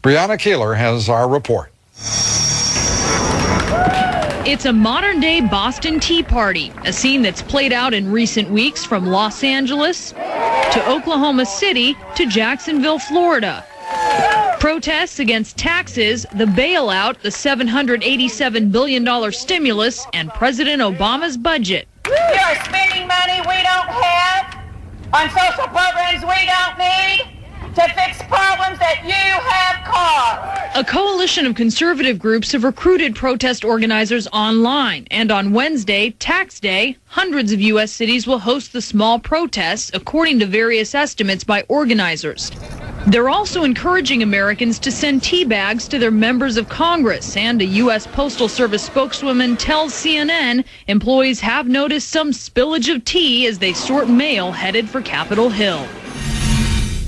Brianna Keilar has our report. It's a modern-day Boston Tea Party, a scene that's played out in recent weeks from Los Angeles to Oklahoma City to Jacksonville, Florida. Protests against taxes, the bailout, the $787 billion stimulus, and President Obama's budget. You're spending money we don't have on social programs we don't need to fix problems that you have caused. A coalition of conservative groups have recruited protest organizers online, and on Wednesday, Tax Day, hundreds of U.S. cities will host the small protests, according to various estimates by organizers. They're also encouraging Americans to send tea bags to their members of Congress, and a U.S. Postal Service spokeswoman tells CNN employees have noticed some spillage of tea as they sort mail headed for Capitol Hill.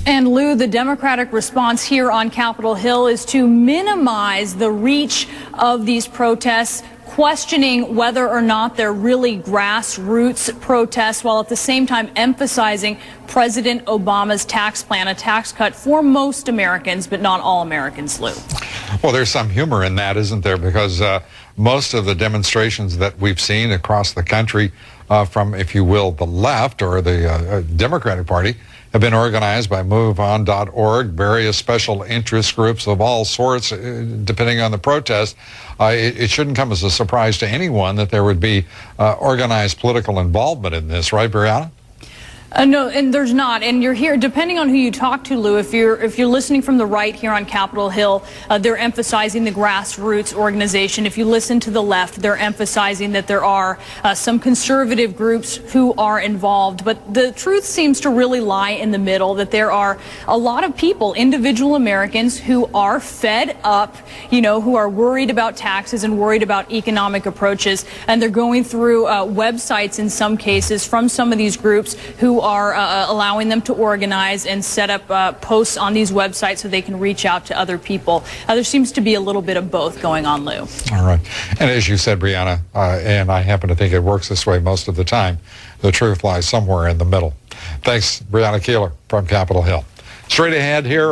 And Lou, the Democratic response here on Capitol Hill is to minimize the reach of these protests, questioning whether or not they're really grassroots protests, while at the same time emphasizing President Obama's tax plan, a tax cut for most Americans, but not all Americans, Lou. Well, there's some humor in that, isn't there? Because most of the demonstrations that we've seen across the country from, if you will, the left or the Democratic Party have been organized by MoveOn.org, various special interest groups of all sorts, depending on the protest. It shouldn't come as a surprise to anyone that there would be organized political involvement in this, right, Brianna? No, and there's not. And you're here, depending on who you talk to, Lou, if you're listening from the right here on Capitol Hill, they're emphasizing the grassroots organization. If you listen to the left, they're emphasizing that there are some conservative groups who are involved. But the truth seems to really lie in the middle, that there are a lot of people, individual Americans, who are fed up, who are worried about taxes and worried about economic approaches. And they're going through websites in some cases from some of these groups who are allowing them to organize and set up posts on these websites so they can reach out to other people. There seems to be a little bit of both going on, Lou. All right. And as you said, Brianna, and I happen to think it works this way most of the time, the truth lies somewhere in the middle. Thanks, Brianna Keilar from Capitol Hill. Straight ahead here.